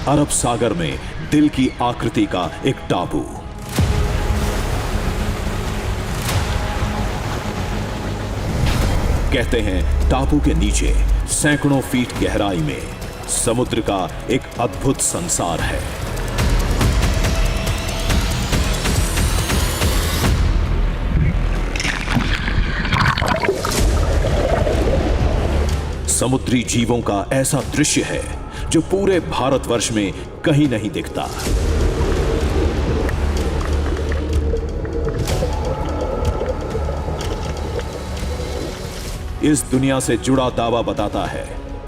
अरब सागर में दिल की आकृति का एक टापू। कहते हैं टापू के नीचे सैकड़ों फीट गहराई में समुद्र का एक अद्भुत संसार है। समुद्री जीवों का ऐसा दृश्य है जो पूरे भारतवर्ष में कहीं नहीं दिखता। इस दुनिया से जुड़ा दावा बताता है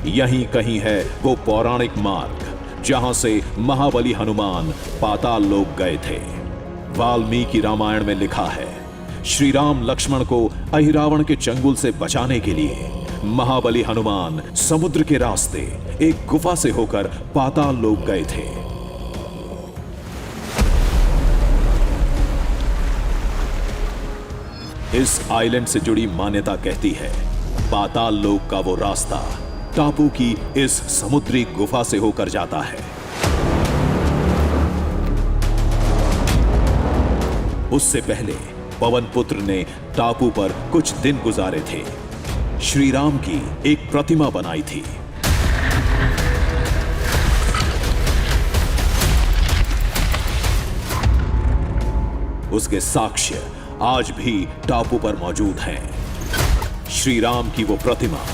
यहीं कहीं है वो पौराणिक मार्ग जहां से महाबली हनुमान पाताल लोक गए थे। वाल्मीकि रामायण में लिखा है श्री राम लक्ष्मण को अहिरावण के चंगुल से बचाने के लिए महाबली हनुमान समुद्र के रास्ते एक गुफा से होकर पाताल लोक गए थे। इस आइलैंड से जुड़ी मान्यता कहती है पाताल लोक का वो रास्ता टापू की इस समुद्री गुफा से होकर जाता है। उससे पहले पवन पुत्र ने टापू पर कुछ दिन गुजारे थे। श्री राम की एक प्रतिमा बनाई थी। उसके साक्ष्य आज भी टापू पर मौजूद हैं। श्री राम की वो प्रतिमा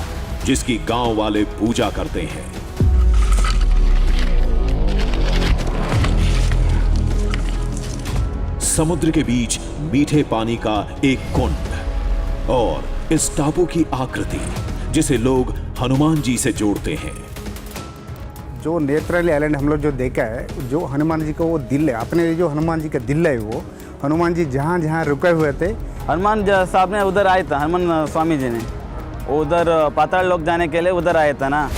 जिसकी गांव वाले पूजा करते हैं। समुद्र के बीच मीठे पानी का एक कुंड और इस टापू की आकृति जिसे लोग हनुमान जी से जोड़ते हैं। जो नेत्राली आइलैंड हम लोग जो देखा है, जो हनुमान जी का वो दिल है, अपने जो हनुमान जी का दिल है, वो हनुमान जी जहाँ जहाँ रुके हुए थे, हनुमान साहब ने उधर आए थे, हनुमान स्वामी जी ने उधर पाताल लोक जाने के लिए उधर आए थे ना।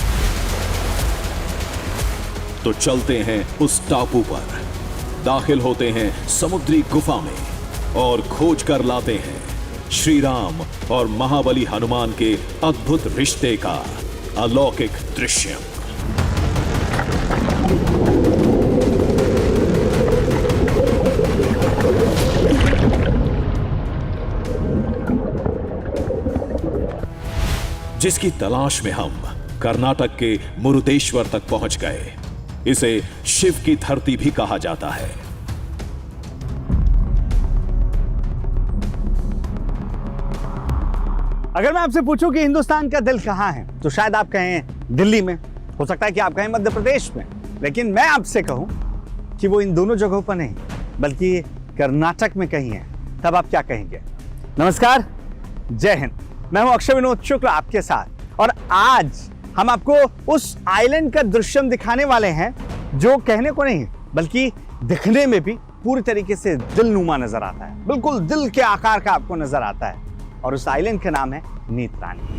तो चलते हैं उस टापू पर, दाखिल होते हैं समुद्री गुफा में और खोज कर लाते हैं श्री राम और महाबली हनुमान के अद्भुत रिश्ते का अलौकिक दृश्य। जिसकी तलाश में हम कर्नाटक के मुरुदेश्वर तक पहुंच गए। इसे शिव की धरती भी कहा जाता है। अगर मैं आपसे पूछूं कि हिंदुस्तान का दिल कहां है तो शायद आप कहें दिल्ली में, हो सकता है कि आप कहें मध्य प्रदेश में, लेकिन मैं आपसे कहूं कि वो इन दोनों जगहों पर नहीं बल्कि कर्नाटक में कहीं है, तब आप क्या कहेंगे? नमस्कार, जय हिंद। मैं हूं अक्षय विनोद शुक्ला आपके साथ और आज हम आपको उस आइलैंड का दृश्यम दिखाने वाले हैं जो कहने को नहीं बल्कि दिखने में भी पूरी तरीके से दिलनुमा नजर आता है, बिल्कुल दिल के आकार का आपको नजर आता है। और उस आइलैंड का नाम है नेत्रानी।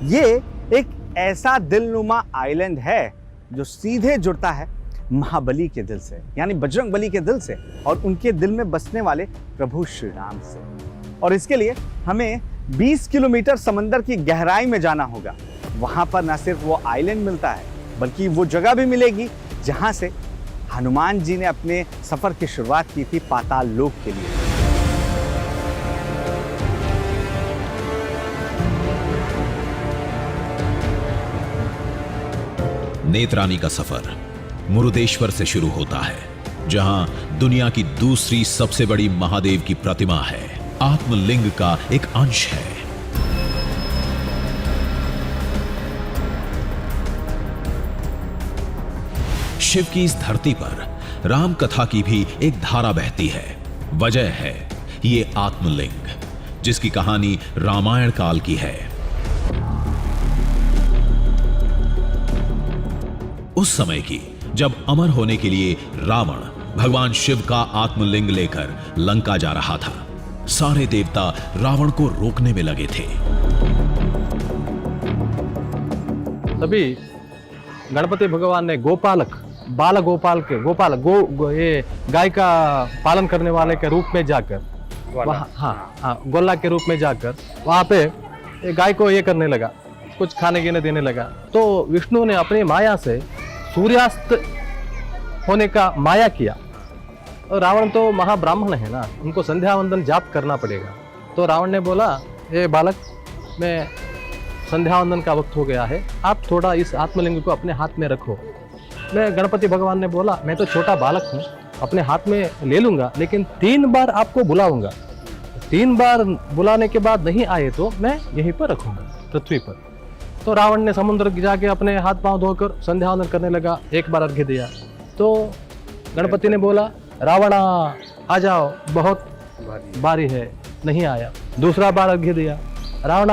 ये एक ऐसा दिलनुमा आइलैंड है जो सीधे जुड़ता है महाबली के दिल से, यानी बजरंग बली के दिल से और उनके दिल में बसने वाले प्रभु श्री राम से। और इसके लिए हमें 20 किलोमीटर समंदर की गहराई में जाना होगा। वहां पर न सिर्फ वो आइलैंड मिलता है बल्कि वो जगह भी मिलेगी जहां से हनुमान जी ने अपने सफर की शुरुआत की थी पाताल लोक के लिए। नेत्रानी का सफर मुरुदेश्वर से शुरू होता है जहां दुनिया की दूसरी सबसे बड़ी महादेव की प्रतिमा है। आत्मलिंग का एक अंश है। शिव की इस धरती पर राम कथा की भी एक धारा बहती है। वजह है ये आत्मलिंग जिसकी कहानी रामायण काल की है। उस समय की जब अमर होने के लिए रावण भगवान शिव का आत्मलिंग लेकर लंका जा रहा था। सारे देवता रावण को रोकने में लगे थे। तभी गणपति भगवान ने गोपालक बाल गोपाल के ये गाय का पालन करने वाले के रूप में जाकर वहाँ हाँ गोला के रूप में जाकर वहाँ पे एक गाय को ये करने लगा, कुछ खाने पीने देने लगा। तो विष्णु ने अपनी माया से सूर्यास्त होने का माया किया। और रावण तो महाब्राह्मण है ना, उनको संध्या वंदन जाप करना पड़ेगा। तो रावण ने बोला, ये बालक, मैं संध्या वंदन का वक्त हो गया है, आप थोड़ा इस आत्मलिंग को अपने हाथ में रखो। मैं गणपति भगवान ने बोला, मैं तो छोटा बालक हूँ, अपने हाथ में ले लूँगा, लेकिन 3 बार आपको बुलाऊंगा। 3 बार बुलाने के बाद नहीं आए तो मैं यहीं पर रखूँगा, पृथ्वी पर। तो रावण ने समुद्र जाके अपने हाथ पांव धोकर संध्या वंदन करने लगा, 1 बार अर्घ्य दिया। तो गणपति ने बोला, रावण आ जाओ, बहुत बारी है, नहीं आया। दूसरा बार अर्घ्य दिया, रावण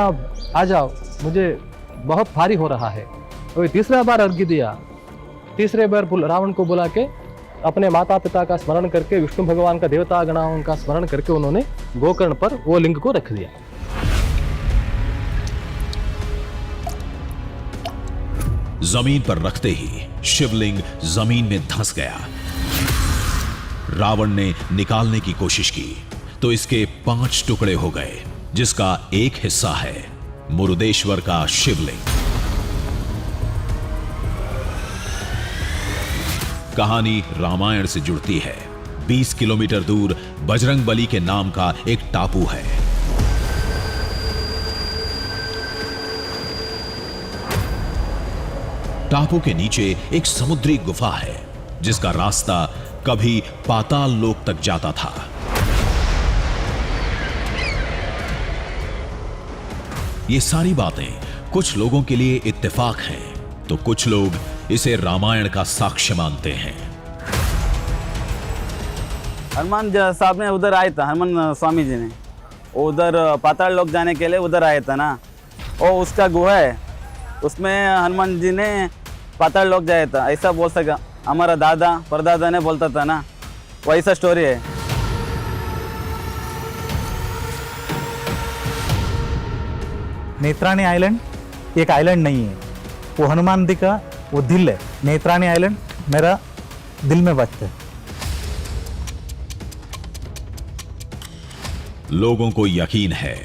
आ जाओ, मुझे बहुत भारी हो रहा है। और तीसरा बार अर्घ्य दिया। तीसरे बार रावण को बुला के अपने माता पिता का स्मरण करके, विष्णु भगवान का, देवता गणाओं का स्मरण करके उन्होंने गोकर्ण पर वो लिंग को रख दिया। जमीन पर रखते ही शिवलिंग जमीन में धंस गया। रावण ने निकालने की कोशिश की तो इसके 5 टुकड़े हो गए, जिसका एक हिस्सा है मुरुदेश्वर का शिवलिंग। कहानी रामायण से जुड़ती है। 20 किलोमीटर दूर बजरंगबली के नाम का एक टापू है। टापू के नीचे एक समुद्री गुफा है, जिसका रास्ता कभी पाताल लोक तक जाता था। ये सारी बातें कुछ लोगों के लिए इत्तेफाक हैं, तो कुछ लोग इसे रामायण का साक्ष्य मानते हैं। हनुमान साहब ने उधर आया था, हनुमान स्वामी जी ने उधर पाताल लोक जाने के लिए उधर आया था ना, और उसका गुहा है, उसमें हनुमान जी ने पाताल लोक जाया था, ऐसा बोल सका। हमारा दादा परदादा ने बोलता था ना, वैसा स्टोरी है। नेत्राणी आइलैंड एक आइलैंड नहीं है, वो हनुमान जी का वो दिल है। नेत्राणी आइलैंड मेरा दिल में बसता है। लोगों को यकीन है,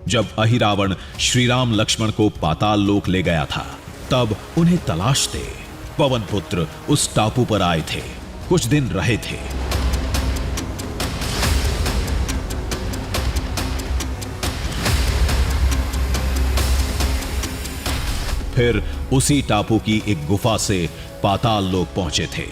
जब अहिरावण श्री राम लक्ष्मण को पाताल लोक ले गया था, तब उन्हें तलाशते पवन पुत्र उस टापू पर आए थे, कुछ दिन रहे थे। फिर उसी टापू की एक गुफा से पाताल लोक पहुंचे थे।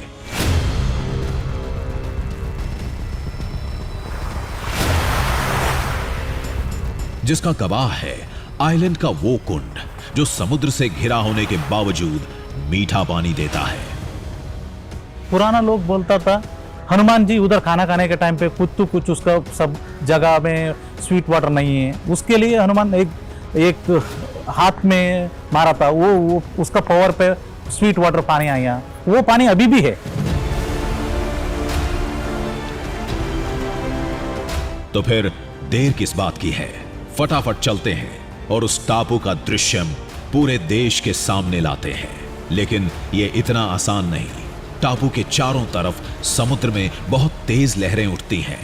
जिसका गवाह है आइलैंड का वो कुंड, जो समुद्र से घिरा होने के बावजूद मीठा पानी देता है। पुराना लोग बोलता था हनुमान जी उधर खाना खाने के टाइम पे कुछ उसका सब जगह में स्वीट वाटर नहीं है, उसके लिए हनुमान एक हाथ में मारा था, वो उसका पावर पे स्वीट वाटर पानी आया। वो पानी अभी भी है। तो फिर देर किस बात की है, फटाफट चलते हैं और उस टापू का दृश्यम पूरे देश के सामने लाते हैं। लेकिन यह इतना आसान नहीं। टापू के चारों तरफ समुद्र में बहुत तेज लहरें उठती हैं।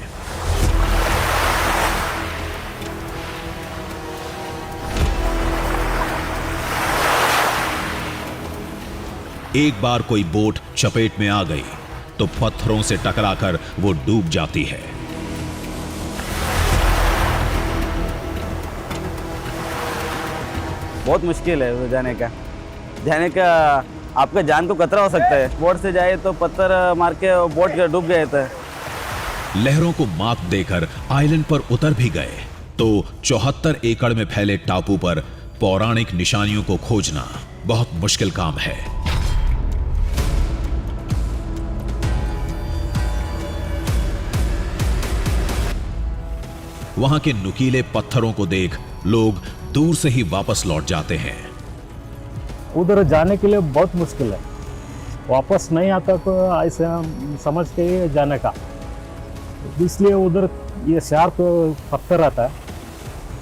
एक बार कोई बोट चपेट में आ गई तो पत्थरों से टकराकर वो डूब जाती है। बहुत मुश्किल है उधर जाने का आपका जान को खतरा हो सकता है। बोट से जाए तो पत्थर मार के बोट डूब गए थे। लहरों को मात देकर आइलैंड पर उतर भी गए तो 74 एकड़ में फैले टापू पर पौराणिक निशानियों को खोजना बहुत मुश्किल काम है। वहां के नुकीले पत्थरों को देख लोग दूर से ही वापस लौट जाते हैं। उधर जाने के लिए बहुत मुश्किल है, वापस नहीं आता तो ऐसे हम समझ के जाने का। इसलिए उधर ये शार्प पत्थर आता है,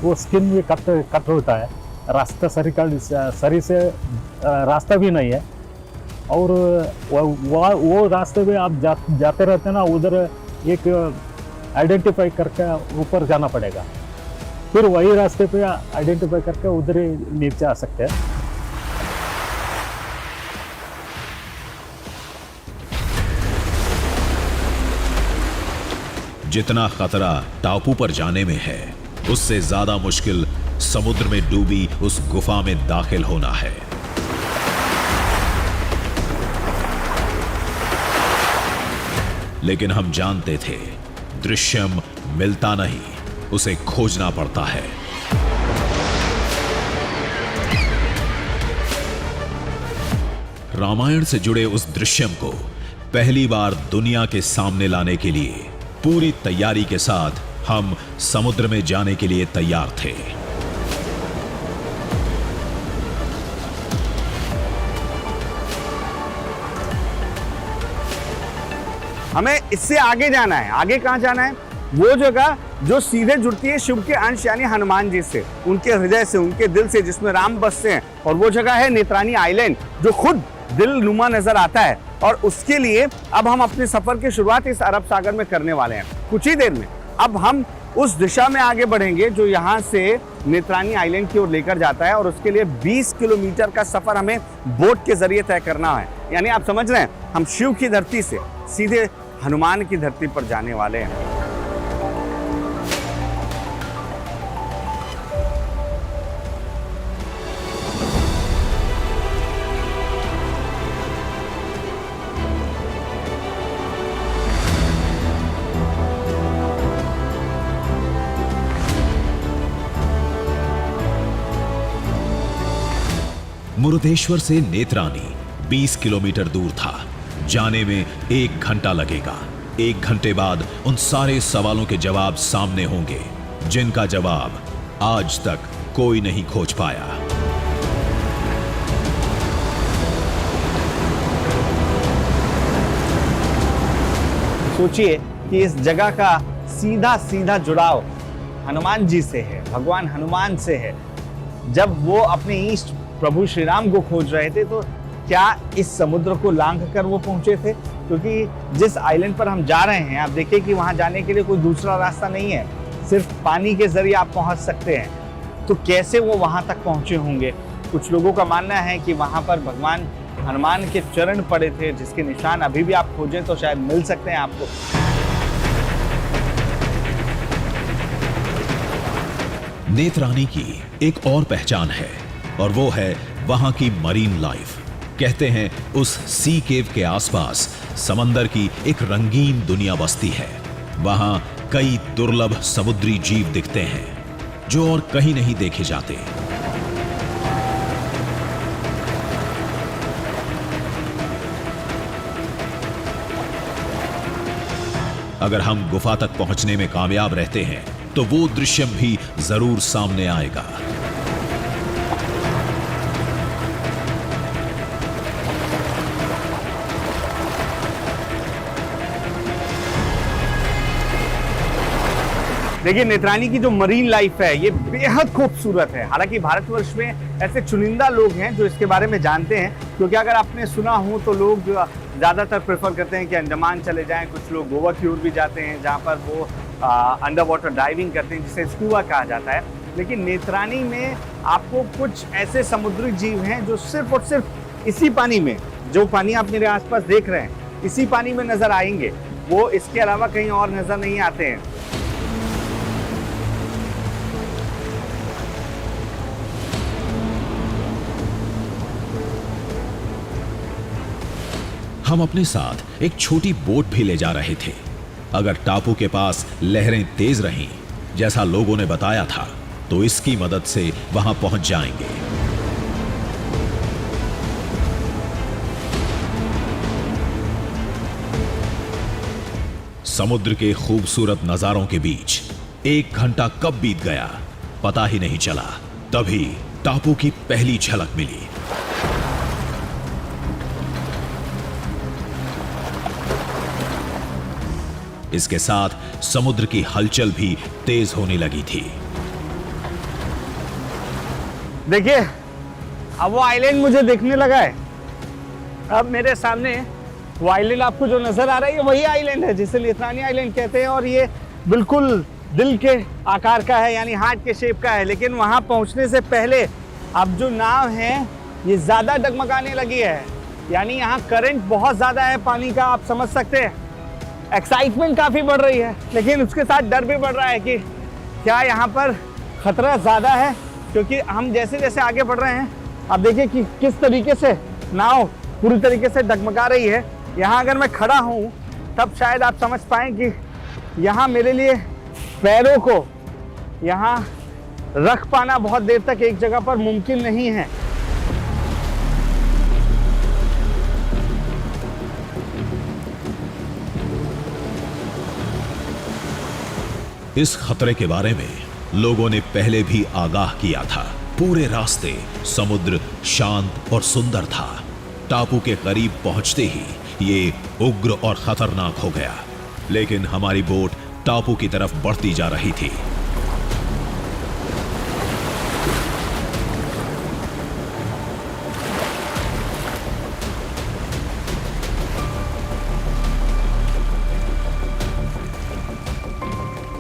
वो स्किन भी कट होता है, रास्ता सही से रास्ता भी नहीं है। और वो रास्ते में आप जाते रहते हैं ना, उधर एक आइडेंटिफाई करके ऊपर जाना पड़ेगा, फिर वही रास्ते पे आइडेंटिफाई करके उधर ही नीचे आ सकते हैं। जितना खतरा टापू पर जाने में है, उससे ज्यादा मुश्किल समुद्र में डूबी उस गुफा में दाखिल होना है। लेकिन हम जानते थे दृश्यम मिलता नहीं, उसे खोजना पड़ता है। रामायण से जुड़े उस दृश्यम को पहली बार दुनिया के सामने लाने के लिए पूरी तैयारी के साथ हम समुद्र में जाने के लिए तैयार थे। हमें इससे आगे जाना है। आगे कहां जाना है? वो जगह जो सीधे जुड़ती है शिव के अंश यानी हनुमान जी से, उनके हृदय से, उनके दिल से, जिसमें राम बसते हैं। और वो जगह है नेत्रानी आइलैंड, जो खुद दिल नुमा नजर आता है। और उसके लिए अब हम अपने सफर की शुरुआत इस अरब सागर में करने वाले हैं। कुछ ही देर में अब हम उस दिशा में आगे बढ़ेंगे जो यहाँ से नेत्रानी आइलैंड की ओर लेकर जाता है। और उसके लिए 20 किलोमीटर का सफर हमें बोट के जरिए तय करना है। यानी आप समझ रहे हैं, हम शिव की धरती से सीधे हनुमान की धरती पर जाने वाले हैं। मुरुदेश्वर से नेत्रानी 20 किलोमीटर दूर था। जाने में 1 घंटा लगेगा। 1 घंटे बाद उन सारे सवालों के जवाब सामने होंगे जिनका जवाब आज तक कोई नहीं खोज पाया। सोचिए कि इस जगह का सीधा सीधा जुड़ाव हनुमान जी से है, भगवान हनुमान से है। जब वो अपने इष्ट प्रभु श्री राम को खोज रहे थे तो क्या इस समुद्र को लांघ कर वो पहुंचे थे? क्योंकि जिस आइलैंड पर हम जा रहे हैं, आप देखिए कि वहां जाने के लिए कोई दूसरा रास्ता नहीं है, सिर्फ पानी के जरिए आप पहुंच सकते हैं। तो कैसे वो वहां तक पहुंचे होंगे? कुछ लोगों का मानना है कि वहां पर भगवान हनुमान के चरण पड़े थे, जिसके निशान अभी भी आप खोजें तो शायद मिल सकते हैं आपको। नेत्रानी की एक और पहचान है और वो है वहां की मरीन लाइफ। कहते हैं उस सी केव के आसपास समंदर की एक रंगीन दुनिया बसती है। वहां कई दुर्लभ समुद्री जीव दिखते हैं जो और कहीं नहीं देखे जाते। अगर हम गुफा तक पहुंचने में कामयाब रहते हैं तो वो दृश्य भी जरूर सामने आएगा। देखिए, नेत्रानी की जो मरीन लाइफ है ये बेहद खूबसूरत है। हालांकि भारतवर्ष में ऐसे चुनिंदा लोग हैं जो इसके बारे में जानते हैं, क्योंकि अगर आपने सुना हो तो लोग ज़्यादातर प्रेफर करते हैं कि अंडमान चले जाएं। कुछ लोग गोवा की ओर भी जाते हैं जहां पर वो अंडर वाटर डाइविंग करते हैं, जिसे स्कूबा कहा जाता है। लेकिन नेत्रानी में आपको कुछ ऐसे समुद्री जीव हैं जो सिर्फ और सिर्फ इसी पानी में, जो पानी आप मेरे आसपास देख रहे हैं, इसी पानी में नजर आएंगे। वो इसके अलावा कहीं और नजर नहीं आते हैं। हम अपने साथ एक छोटी बोट भी ले जा रहे थे। अगर टापू के पास लहरें तेज रहीं, जैसा लोगों ने बताया था, तो इसकी मदद से वहां पहुंच जाएंगे। समुद्र के खूबसूरत नजारों के बीच 1 घंटा कब बीत गया पता ही नहीं चला। तभी टापू की पहली झलक मिली। इसके साथ समुद्र की हलचल भी तेज होने लगी थी। देखिए, अब वो आइलैंड मुझे देखने लगा है। अब मेरे सामने वो आइलैंड आपको जो नजर आ रहा है, ये वही आइलैंड है जिसे नेत्रानी आइलैंड कहते हैं। और ये बिल्कुल दिल के आकार का है, यानी हार्ट के शेप का है, लेकिन वहाँ पहुँचने से पहले अब जो नाव है ये ज़्यादा डगमगाने लगी है, यानी यहाँ करंट बहुत ज़्यादा है पानी का, आप समझ सकते हैं। एक्साइटमेंट काफ़ी बढ़ रही है, लेकिन उसके साथ डर भी बढ़ रहा है कि क्या यहाँ पर खतरा ज़्यादा है, क्योंकि हम जैसे जैसे आगे बढ़ रहे हैं आप देखिए कि किस तरीके से नाव पूरी तरीके से डगमगा रही है। यहाँ अगर मैं खड़ा हूँ तब शायद आप समझ पाएँ कि यहाँ मेरे लिए पैरों को यहाँ रख पाना बहुत देर तक एक जगह पर मुमकिन नहीं है। इस खतरे के बारे में लोगों ने पहले भी आगाह किया था। पूरे रास्ते समुद्र शांत और सुंदर था। टापू के करीब पहुंचते ही ये उग्र और खतरनाक हो गया, लेकिन हमारी बोट टापू की तरफ बढ़ती जा रही थी।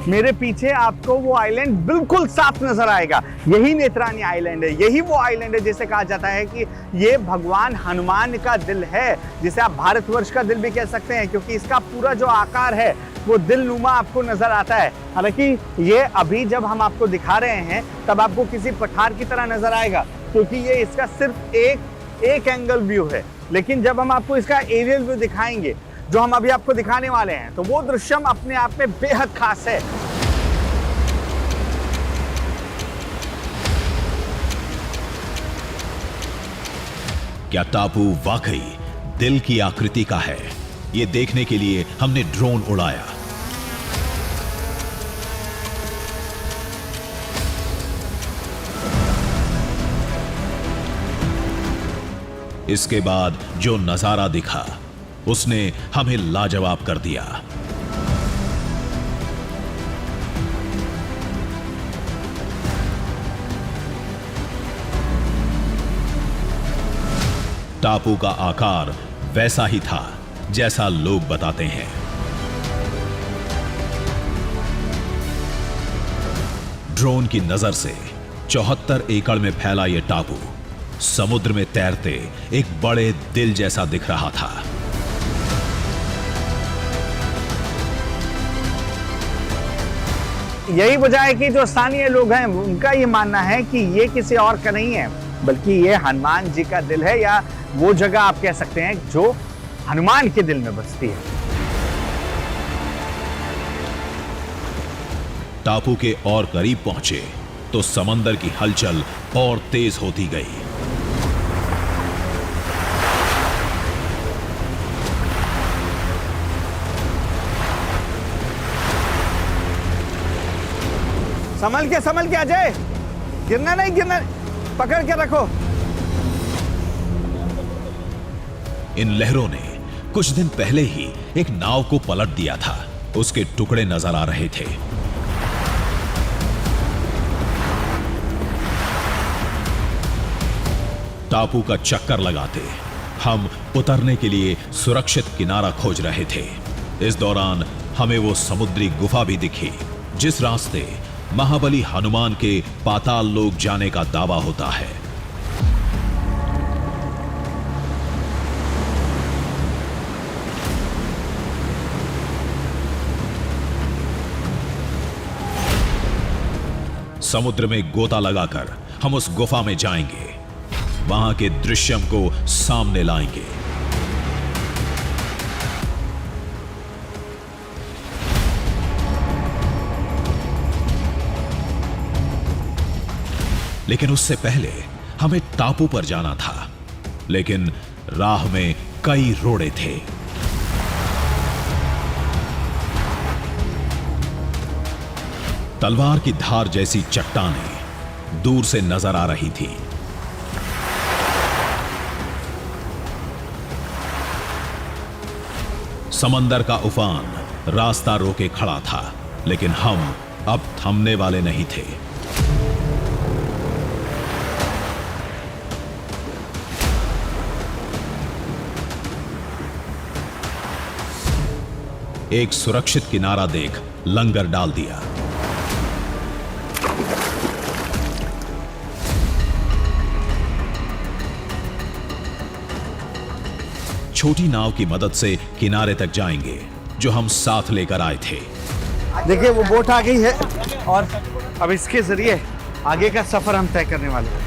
मेरे पीछे आपको वो आइलैंड बिल्कुल साफ नजर आएगा। यही नेत्रानी आइलैंड है, यही वो आइलैंड है जिसे कहा जाता है कि ये भगवान हनुमान का दिल है, जिसे आप भारतवर्ष का दिल भी कह सकते हैं, क्योंकि इसका पूरा जो आकार है वो दिलनुमा आपको नजर आता है। हालांकि ये अभी जब हम आपको दिखा रहे हैं तब आपको किसी पठार की तरह नजर आएगा, क्योंकि ये इसका सिर्फ एक एंगल व्यू है। लेकिन जब हम आपको इसका एरियल व्यू दिखाएंगे, जो हम अभी आपको दिखाने वाले हैं, तो वो दृश्यम अपने आप में बेहद खास है। क्या टापू वाकई दिल की आकृति का है? ये देखने के लिए हमने ड्रोन उड़ाया। इसके बाद जो नजारा दिखा उसने हमें लाजवाब कर दिया। टापू का आकार वैसा ही था जैसा लोग बताते हैं। ड्रोन की नजर से 74 एकड़ में फैला यह टापू समुद्र में तैरते एक बड़े दिल जैसा दिख रहा था। यही वजह है कि जो स्थानीय लोग हैं उनका ये मानना है कि ये किसी और का नहीं है, बल्कि ये हनुमान जी का दिल है, या वो जगह आप कह सकते हैं जो हनुमान के दिल में बसती है। टापू के और करीब पहुंचे तो समंदर की हलचल और तेज होती गई। संभल के अजय, गिरना नहीं, गिरना, पकड़ के रखो। इन लहरों ने कुछ दिन पहले ही एक नाव को पलट दिया था। उसके टुकड़े नजर आ रहे थे। टापू का चक्कर लगाते हम उतरने के लिए सुरक्षित किनारा खोज रहे थे। इस दौरान हमें वो समुद्री गुफा भी दिखी जिस रास्ते महाबली हनुमान के पाताल लोक जाने का दावा होता है। समुद्र में गोता लगाकर हम उस गुफा में जाएंगे, वहां के दृश्यम को सामने लाएंगे। लेकिन उससे पहले हमें टापू पर जाना था, लेकिन राह में कई रोड़े थे। तलवार की धार जैसी चट्टानें दूर से नजर आ रही थी। समंदर का उफान रास्ता रोके खड़ा था, लेकिन हम अब थमने वाले नहीं थे। एक सुरक्षित किनारा देख लंगर डाल दिया। छोटी नाव की मदद से किनारे तक जाएंगे जो हम साथ लेकर आए थे। देखिए वो बोट आ गई है और अब इसके जरिए आगे का सफर हम तय करने वाले हैं।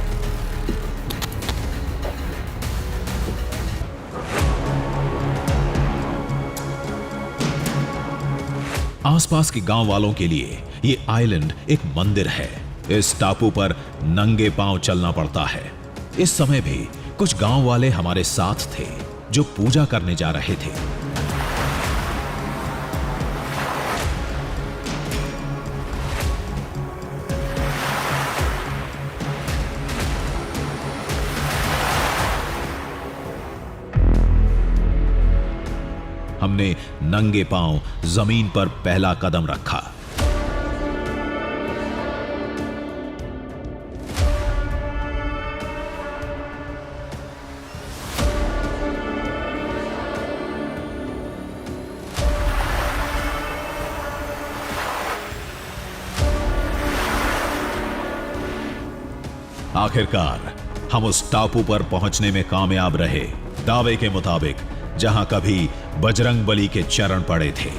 आसपास के गांव वालों के लिए ये आइलैंड एक मंदिर है। इस टापू पर नंगे पांव चलना पड़ता है। इस समय भी कुछ गांव वाले हमारे साथ थे जो पूजा करने जा रहे थे। हमने नंगे पांव जमीन पर पहला कदम रखा। आखिरकार हम उस टापू पर पहुंचने में कामयाब रहे, दावे के मुताबिक, जहां कभी बजरंगबली के चरण पड़े थे।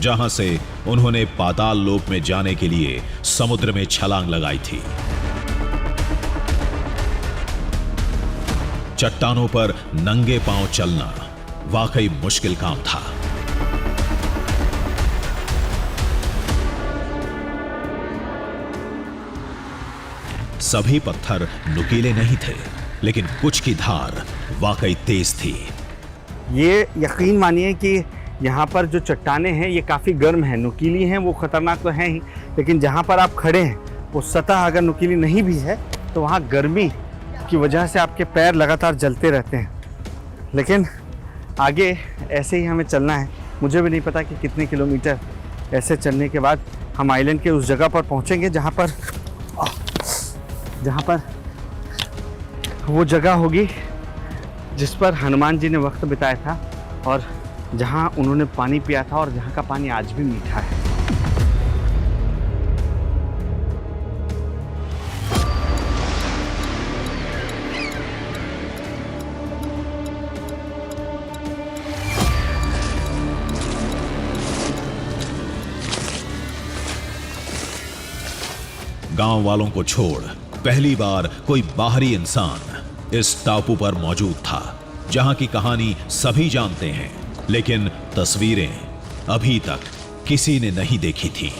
जहां से उन्होंने पाताल लोक में जाने के लिए समुद्र में छलांग लगाई थी। चट्टानों पर नंगे पांव चलना वाकई मुश्किल काम था। सभी पत्थर नुकीले नहीं थे, लेकिन कुछ की धार वाकई तेज थी। ये यकीन मानिए कि यहाँ पर जो चट्टानें हैं ये काफ़ी गर्म हैं, नुकीली हैं, वो ख़तरनाक तो हैं ही, लेकिन जहाँ पर आप खड़े हैं वो सतह अगर नुकीली नहीं भी है तो वहाँ गर्मी की वजह से आपके पैर लगातार जलते रहते हैं। लेकिन आगे ऐसे ही हमें चलना है। मुझे भी नहीं पता कि कितने किलोमीटर ऐसे चलने के बाद हम आइलैंड के उस जगह पर पहुँचेंगे जहाँ पर वो जगह होगी जिस पर हनुमान जी ने वक्त बिताया था और जहाँ उन्होंने पानी पिया था और जहाँ का पानी आज भी मीठा है। गांव वालों को छोड़ पहली बार कोई बाहरी इंसान इस टापू पर मौजूद था, जहां की कहानी सभी जानते हैं, लेकिन तस्वीरें अभी तक किसी ने नहीं देखी थी।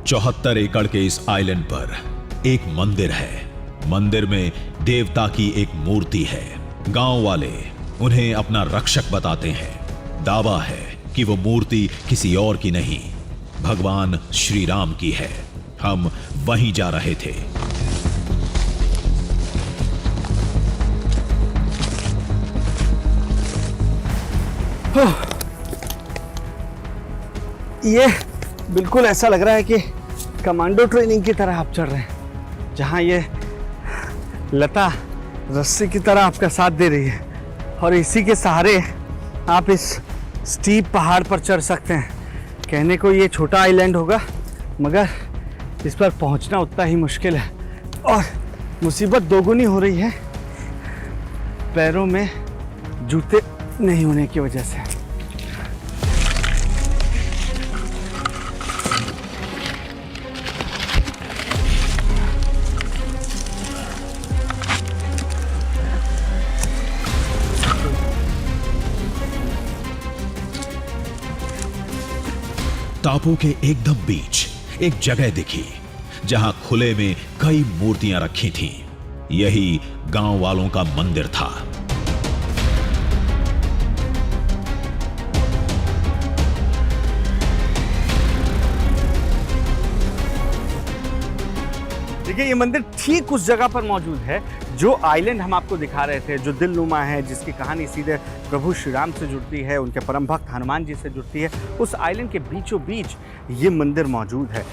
चौहत्तर एकड़ के इस आइलैंड पर एक मंदिर है। मंदिर में देवता की एक मूर्ति है। गांव वाले उन्हें अपना रक्षक बताते हैं। दावा है कि वो मूर्ति किसी और की नहीं, भगवान श्री राम की है। हम वहीं जा रहे थे। ये बिल्कुल ऐसा लग रहा है कि कमांडो ट्रेनिंग की तरह आप चल रहे हैं, जहाँ ये लता रस्सी की तरह आपका साथ दे रही है और इसी के सहारे आप इस स्टीप पहाड़ पर चढ़ सकते हैं। कहने को ये छोटा आइलैंड होगा, मगर इस पर पहुंचना उतना ही मुश्किल है और मुसीबत दोगुनी हो रही है पैरों में जूते नहीं होने की वजह से। टापू के एकदम बीच एक जगह दिखी जहां खुले में कई मूर्तियां रखी थीं। यही गांव वालों का मंदिर था। देखिए ये मंदिर ठीक उस जगह पर मौजूद है जो आइलैंड हम आपको दिखा रहे थे, जो दिलनुमा है, जिसकी कहानी सीधे प्रभु श्री राम से जुड़ती है, उनके परम भक्त हनुमान जी से जुड़ती है। उस आइलैंड के बीचों बीच ये मंदिर मौजूद है।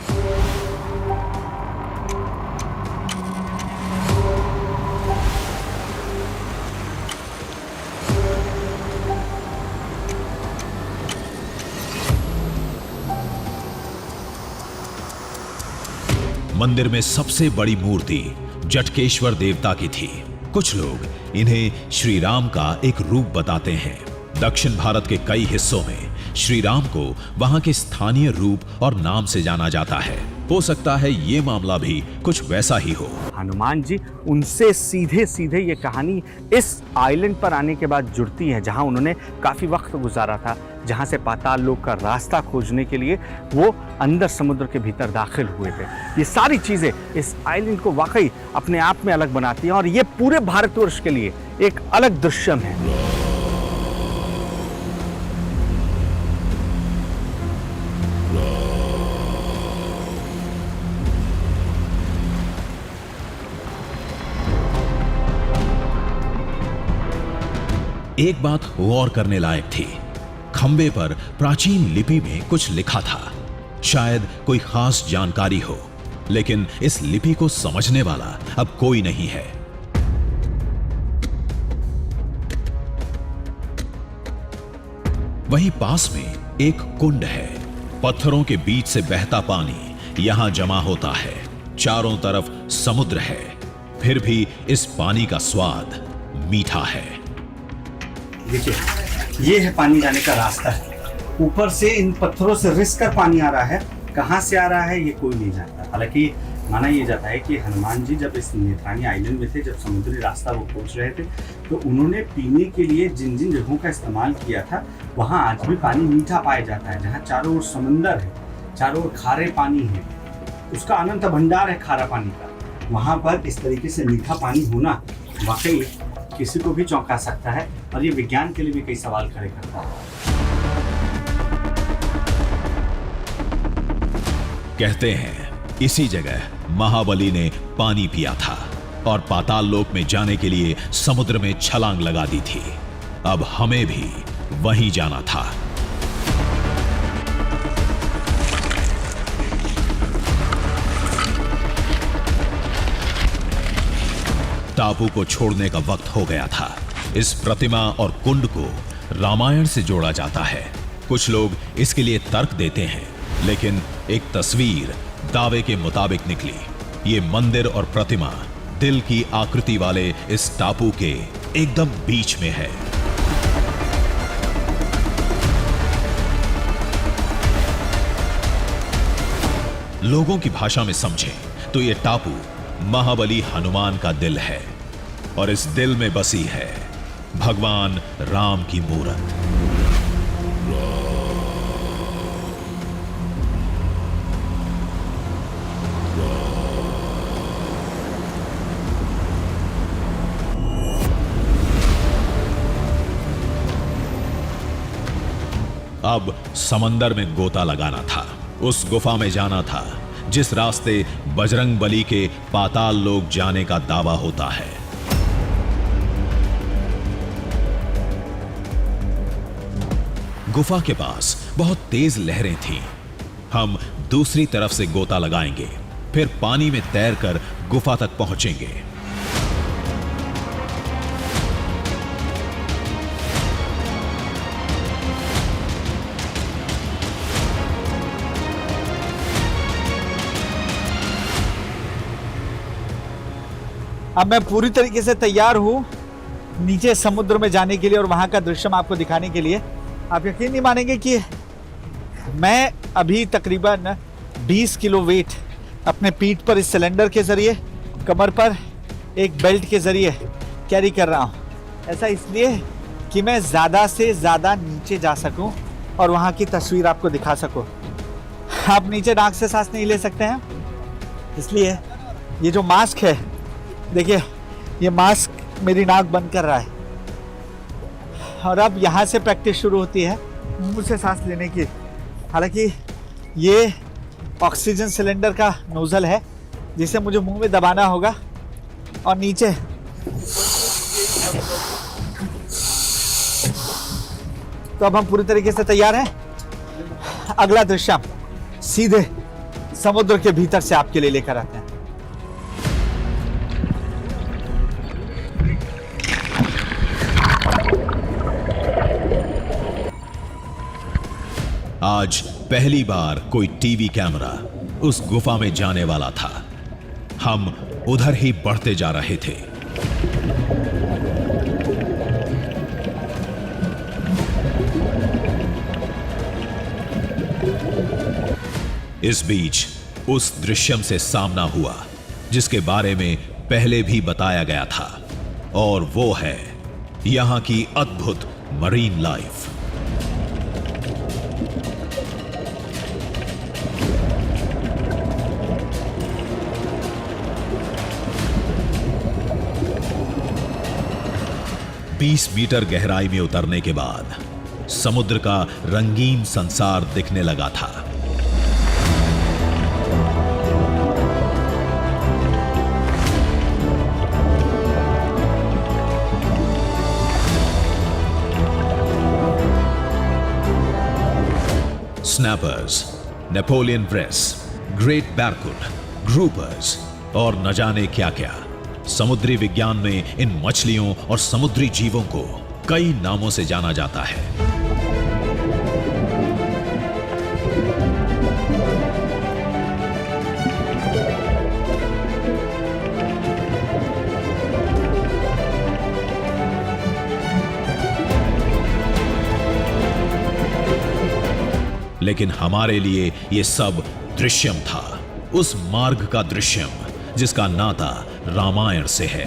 मंदिर में सबसे बड़ी मूर्ति जटकेश्वर देवता की थी। कुछ लोग इन्हें श्री राम का एक रूप बताते हैं। दक्षिण भारत के कई हिस्सों में श्री राम को वहां के स्थानीय रूप और नाम से जाना जाता है। हो सकता है ये मामला भी कुछ वैसा ही हो। हनुमान जी उनसे सीधे सीधे ये कहानी इस आइलैंड पर आने के बाद जुड़ती है, जहां उन्होंने काफी वक्त गुजारा था, जहां से पाताल लोक का रास्ता खोजने के लिए वो अंदर समुद्र के भीतर दाखिल हुए थे। ये सारी चीजें इस आइलैंड को वाकई अपने आप में अलग बनाती हैं और ये पूरे भारतवर्ष के लिए एक अलग दृश्यम है। एक बात गौर करने लायक थी। खंबे पर प्राचीन लिपि में कुछ लिखा था, शायद कोई खास जानकारी हो, लेकिन इस लिपि को समझने वाला अब कोई नहीं है। वहीं पास में एक कुंड है। पत्थरों के बीच से बहता पानी यहां जमा होता है। चारों तरफ समुद्र है, फिर भी इस पानी का स्वाद मीठा है। देखिए ये है पानी जाने का रास्ता। ऊपर से इन पत्थरों से रिस कर पानी आ रहा है। कहाँ से आ रहा है ये कोई नहीं जानता। हालांकि माना यह जाता है कि हनुमान जी जब इस नेत्रानी आइलैंड में थे, जब समुद्री रास्ता वो खोज रहे थे, तो उन्होंने पीने के लिए जिन जिन जगहों का इस्तेमाल किया था वहाँ आज भी पानी मीठा पाया जाता है। जहाँ चारों ओर समंदर है, चारों ओर खारे पानी है, उसका अनंत भंडार है खारा पानी का, वहाँ पर इस तरीके से मीठा पानी होना वाकई किसी को भी चौंका सकता है और ये विज्ञान के लिए भी कई सवाल खड़े करता है। कहते हैं इसी जगह महाबली ने पानी पिया था और पाताल लोक में जाने के लिए समुद्र में छलांग लगा दी थी। अब हमें भी वहीं जाना था। टापू को छोड़ने का वक्त हो गया था। इस प्रतिमा और कुंड को रामायण से जोड़ा जाता है। कुछ लोग इसके लिए तर्क देते हैं, लेकिन एक तस्वीर दावे के मुताबिक निकली। ये मंदिर और प्रतिमा दिल की आकृति वाले इस टापू के एकदम बीच में है। लोगों की भाषा में समझें तो ये टापू महाबली हनुमान का दिल है और इस दिल में बसी है भगवान राम की मूरत। अब समंदर में गोता लगाना था, उस गुफा में जाना था जिस रास्ते बजरंग बली के पाताल लोक जाने का दावा होता है। गुफा के पास बहुत तेज लहरें थीं। हम दूसरी तरफ से गोता लगाएंगे, फिर पानी में तैरकर गुफा तक पहुंचेंगे। अब मैं पूरी तरीके से तैयार हूँ नीचे समुद्र में जाने के लिए और वहाँ का दृश्य आपको दिखाने के लिए। आप यकीन नहीं मानेंगे कि मैं अभी तकरीबन 20 किलो वेट अपने पीठ पर इस सिलेंडर के ज़रिए, कमर पर एक बेल्ट के ज़रिए कैरी कर रहा हूँ। ऐसा इसलिए कि मैं ज़्यादा से ज़्यादा नीचे जा सकूँ और वहाँ की तस्वीर आपको दिखा सकूँ। आप नीचे नाक से सांस नहीं ले सकते हैं, इसलिए ये जो मास्क है, देखिए ये मास्क मेरी नाक बंद कर रहा है। और अब यहाँ से प्रैक्टिस शुरू होती है मुंह से सांस लेने की। हालांकि ये ऑक्सीजन सिलेंडर का नोज़ल है, जिसे मुझे मुंह में दबाना होगा और नीचे तो अब हम पूरी तरीके से तैयार हैं। अगला दृश्य हम सीधे समुद्र के भीतर से आपके लिए लेकर आते हैं। आज पहली बार कोई टीवी कैमरा उस गुफा में जाने वाला था। हम उधर ही बढ़ते जा रहे थे। इस बीच उस दृश्यम से सामना हुआ जिसके बारे में पहले भी बताया गया था, और वो है यहां की अद्भुत मरीन लाइफ। बीस मीटर गहराई में उतरने के बाद समुद्र का रंगीन संसार दिखने लगा था। Snappers, Napoleon wrasse, great barracuda, groupers और न जाने क्या क्या। समुद्री विज्ञान में इन मछलियों और समुद्री जीवों को कई नामों से जाना जाता है। लेकिन हमारे लिए यह सब दृश्यम था, उस मार्ग का दृश्यम जिसका नाता रामायण से है।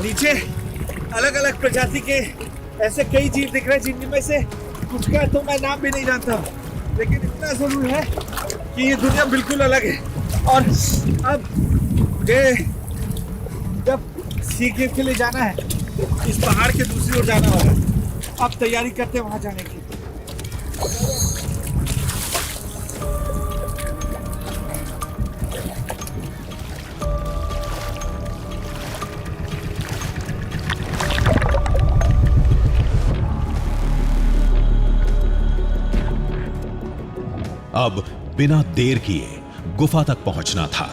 नीचे अलग अलग प्रजाति के ऐसे कई जीव दिख रहे हैं जिनमें से कुछ का तो मैं नाम भी नहीं जानता, लेकिन इतना जरूर है कि ये दुनिया बिल्कुल अलग है। और अब ये जब सी केव के लिए जाना है, इस पहाड़ के दूसरी ओर जाना होगा। अब तैयारी करते हैं वहां जाने की। अब बिना देर किए गुफा तक पहुंचना था।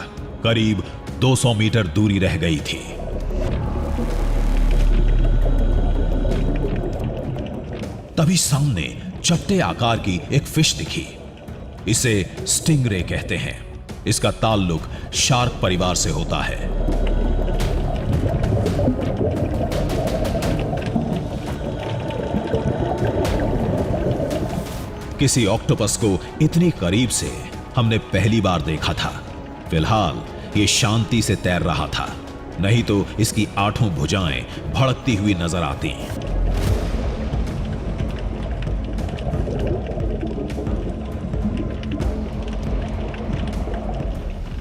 करीब 200 मीटर दूरी रह गई थी। तभी सामने चपटे आकार की एक फिश दिखी। इसे स्टिंगरे कहते हैं। इसका ताल्लुक शार्क परिवार से होता है। किसी ऑक्टोपस को इतनी करीब से हमने पहली बार देखा था। फिलहाल ये शांति से तैर रहा था, नहीं तो इसकी 8 भुजाएं भड़कती हुई नजर आती।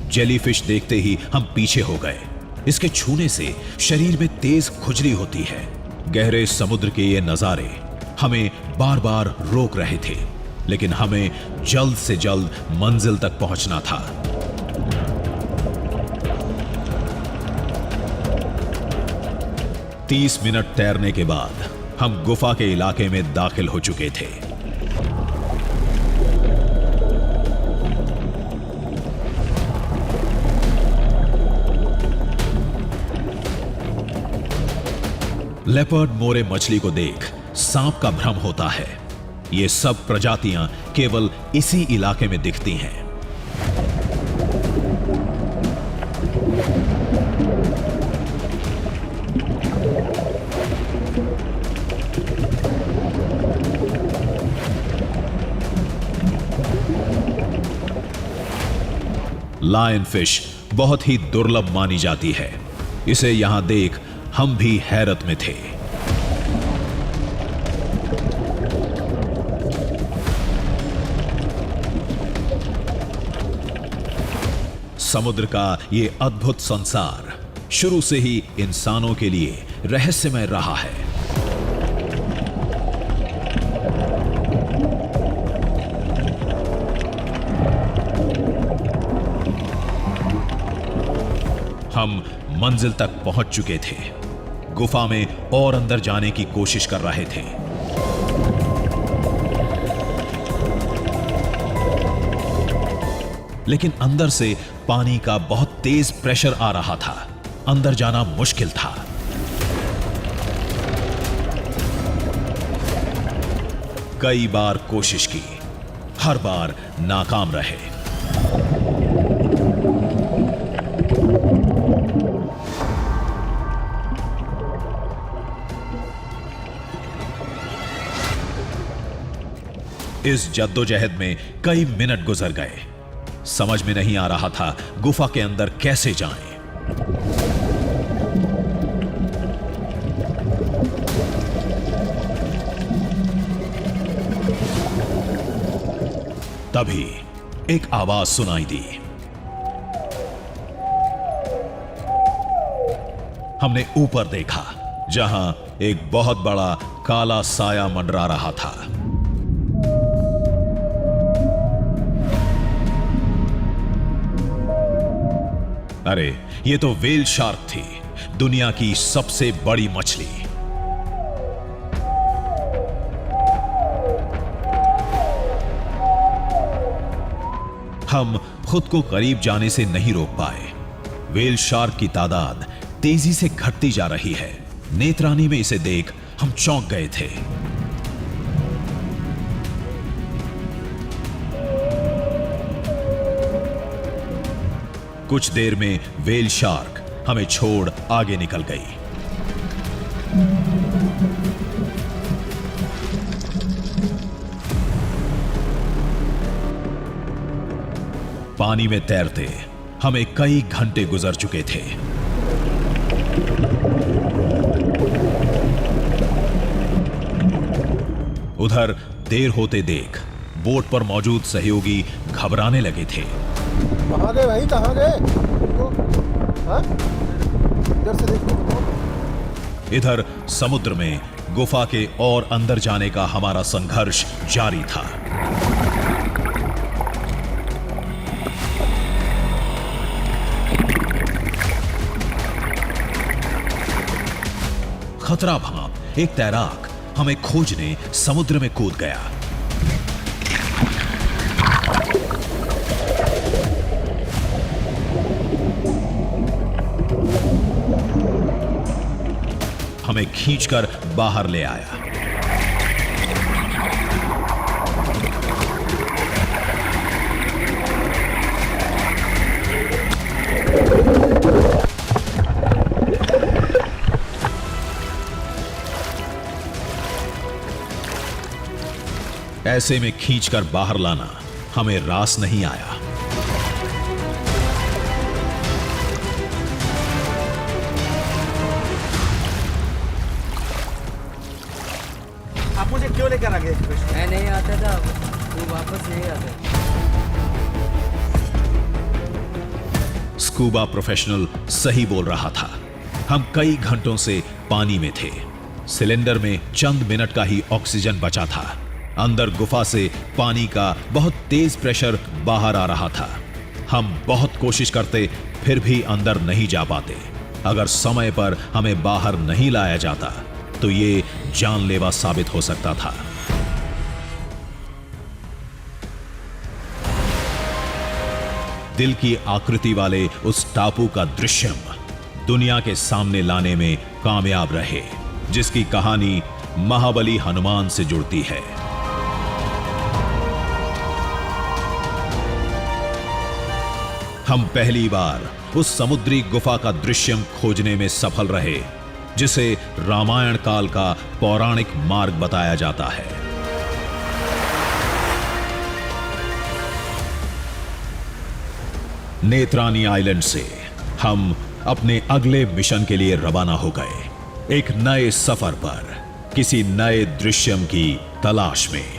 जेलीफिश देखते ही हम पीछे हो गए। इसके छूने से शरीर में तेज खुजली होती है। गहरे समुद्र के ये नजारे हमें बार बार रोक रहे थे, लेकिन हमें जल्द से जल्द मंजिल तक पहुंचना था। तीस मिनट तैरने के बाद हम गुफा के इलाके में दाखिल हो चुके थे। लेपर्ड मोरे मछली को देख सांप का भ्रम होता है। ये सब प्रजातियां केवल इसी इलाके में दिखती हैं। लायन फिश बहुत ही दुर्लभ मानी जाती है। इसे यहां देख हम भी हैरत में थे। समुद्र का ये अद्भुत संसार शुरू से ही इंसानों के लिए रहस्यमय रहा है। हम मंजिल तक पहुंच चुके थे। गुफा में और अंदर जाने की कोशिश कर रहे थे। लेकिन अंदर से पानी का बहुत तेज प्रेशर आ रहा था। अंदर जाना मुश्किल था। कई बार कोशिश की, हर बार नाकाम रहे। इस जद्दोजहद में कई मिनट गुजर गए। समझ में नहीं आ रहा था गुफा के अंदर कैसे जाएं। तभी एक आवाज सुनाई दी। हमने ऊपर देखा, जहां एक बहुत बड़ा काला साया मंडरा रहा था। अरे ये तो व्हेल शार्क थी, दुनिया की सबसे बड़ी मछली। हम खुद को करीब जाने से नहीं रोक पाए। व्हेल शार्क की तादाद तेजी से घटती जा रही है। नेत्रानी में इसे देख हम चौंक गए थे। कुछ देर में व्हेल शार्क हमें छोड़ आगे निकल गई। पानी में तैरते हमें कई घंटे गुजर चुके थे। उधर देर होते देख बोट पर मौजूद सहयोगी घबराने लगे थे। कहाँ गए भाई, कहाँ गए? इधर से देखो। इधर समुद्र में गुफा के और अंदर जाने का हमारा संघर्ष जारी था। खतरा भांप एक तैराक हमें खोजने समुद्र में कूद गया। हमें खींचकर बाहर ले आया। ऐसे में खींचकर बाहर लाना हमें रास नहीं आया। आप मुझे क्यों लेकर आ गए? मैं नहीं आता था, वो वापस नहीं आता। स्कूबा प्रोफेशनल सही बोल रहा था। हम कई घंटों से पानी में थे। सिलेंडर में चंद मिनट का ही ऑक्सीजन बचा था। अंदर गुफा से पानी का बहुत तेज प्रेशर बाहर आ रहा था। हम बहुत कोशिश करते फिर भी अंदर नहीं जा पाते। अगर समय पर हमें बाहर नहीं लाया जाता तो ये जानलेवा साबित हो सकता था। दिल की आकृति वाले उस टापू का दृश्यम दुनिया के सामने लाने में कामयाब रहे, जिसकी कहानी महाबली हनुमान से जुड़ती है। हम पहली बार उस समुद्री गुफा का दृश्यम खोजने में सफल रहे, जिसे रामायण काल का पौराणिक मार्ग बताया जाता है। नेत्रानी आइलैंड से हम अपने अगले मिशन के लिए रवाना हो गए, एक नए सफर पर, किसी नए दृश्यम की तलाश में।